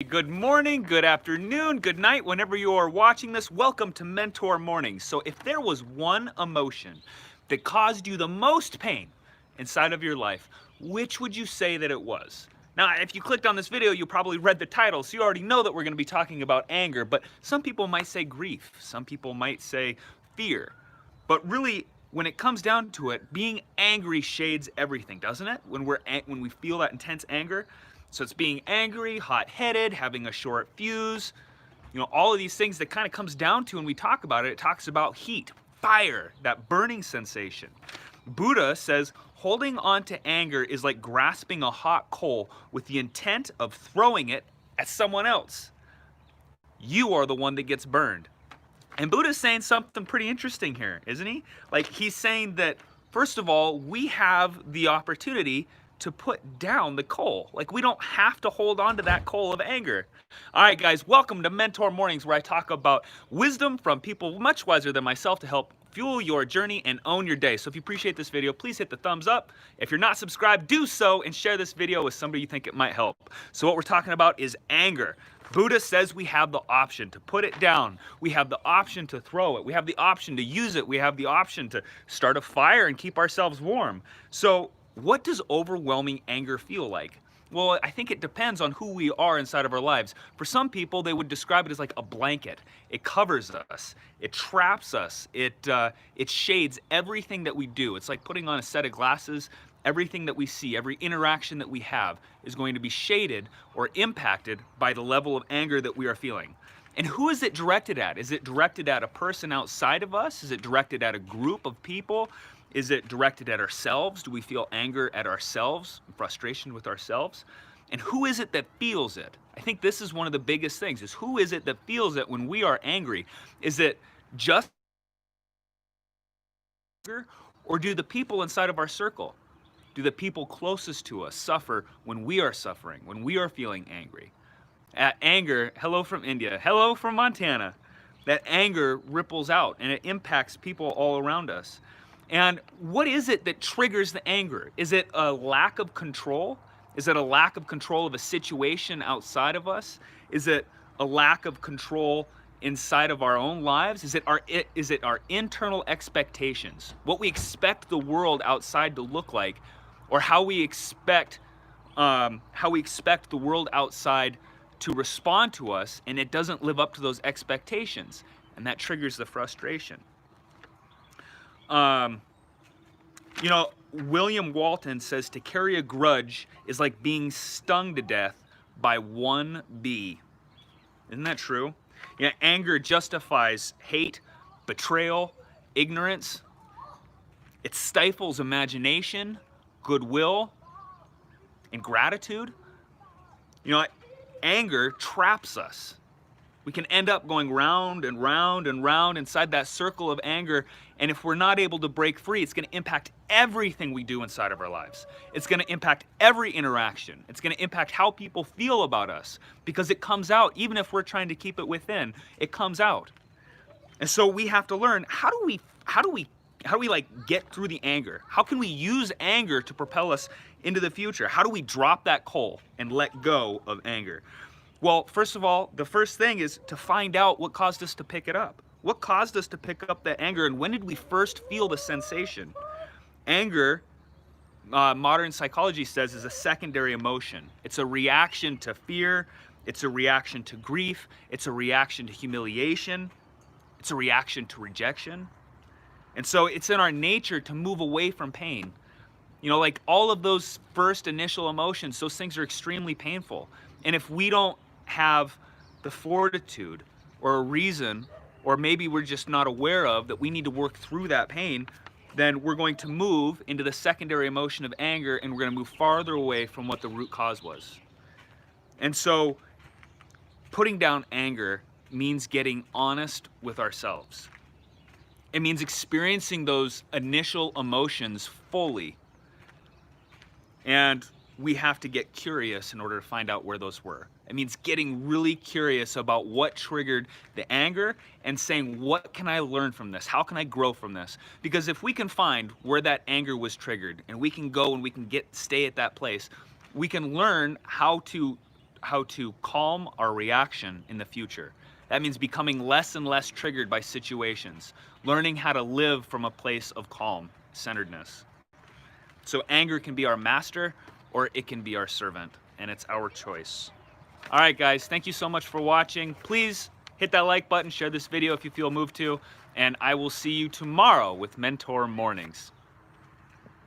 Good morning, good afternoon, good night, whenever you are watching this. Welcome to Mentor Mornings. So, if there was one emotion that caused you the most pain inside of your life, which would you say that it was? Now, if you clicked on this video, you probably read the title, so you already know that we're going to be talking about anger, but some people might say grief, some people might say fear. But really, when it comes down to it, being angry shades everything, doesn't it? When we feel that intense anger, so it's being angry, hot-headed, having a short fuse, all of these things that kind of comes down to when we talk about it. It talks about heat, fire, that burning sensation. Buddha says holding on to anger is like grasping a hot coal with the intent of throwing it at someone else. You are the one that gets burned. And Buddha's saying something pretty interesting here, isn't he? Like, he's saying that, first of all, we have the opportunity to put down the coal. Like, we don't have to hold on to that coal of anger. All right, guys, welcome to Mentor Mornings, where I talk about wisdom from people much wiser than myself to help fuel your journey and own your day. So if you appreciate this video, please hit the thumbs up. If you're not subscribed, do so and share this video with somebody you think it might help. So what we're talking about is anger. Buddha says we have the option to put it down. We have the option to throw it. We have the option to use it. We have the option to start a fire and keep ourselves warm. So what does overwhelming anger feel like? Well, I think it depends on who we are inside of our lives. For some people, they would describe it as like a blanket. It covers us. It traps us. It shades everything that we do. It's like putting on a set of glasses. Everything that we see, every interaction that we have is going to be shaded or impacted by the level of anger that we are feeling. And who is it directed at? Is it directed at a person outside of us? Is it directed at a group of people? Is it directed at ourselves? Do we feel anger at ourselves, frustration with ourselves? And who is it that feels it? I think this is one of the biggest things, is who is it that feels it when we are angry? Is it just anger, or do the people inside of our circle, do the people closest to us suffer when we are suffering, when we are feeling angry? Anger, hello from India, hello from Montana. That anger ripples out and it impacts people all around us. And what is it that triggers the anger? Is it a lack of control? Is it a lack of control of a situation outside of us? Is it a lack of control inside of our own lives? Is it our internal expectations? What we expect the world outside to look like, or how we expect the world outside to respond to us, and it doesn't live up to those expectations, and that triggers the frustration. William Walton says to carry a grudge is like being stung to death by one bee. Isn't that true? Anger justifies hate, betrayal, ignorance. It stifles imagination, goodwill, and gratitude. Anger traps us. We can end up going round and round and round inside that circle of anger, and if we're not able to break free, it's going to impact everything we do inside of our lives. It's going to impact every interaction. It's going to impact how people feel about us, because it comes out. Even if we're trying to keep it within, it comes out. And so we have to learn, how do we like get through the anger? How can we use anger to propel us into the future? How do we drop that coal and let go of anger? Well, first of all, the first thing is to find out what caused us to pick it up. What caused us to pick up that anger, and when did we first feel the sensation? Anger, modern psychology says, is a secondary emotion. It's a reaction to fear. It's a reaction to grief. It's a reaction to humiliation. It's a reaction to rejection. And so it's in our nature to move away from pain. Like all of those first initial emotions, those things are extremely painful. And if we don't have the fortitude or a reason, or maybe we're just not aware of that we need to work through that pain, then we're going to move into the secondary emotion of anger, and we're going to move farther away from what the root cause was. And so putting down anger means getting honest with ourselves. It means experiencing those initial emotions fully. And we have to get curious in order to find out where those were. It means getting really curious about what triggered the anger and saying, what can I learn from this? How can I grow from this? Because if we can find where that anger was triggered, and we can go and we can stay at that place, we can learn how to how to calm our reaction in the future. That means becoming less and less triggered by situations, learning how to live from a place of calm, centeredness. So anger can be our master or it can be our servant, and it's our choice. All right, guys, thank you so much for watching. Please hit that like button, share this video if you feel moved to, and I will see you tomorrow with Mentor Mornings.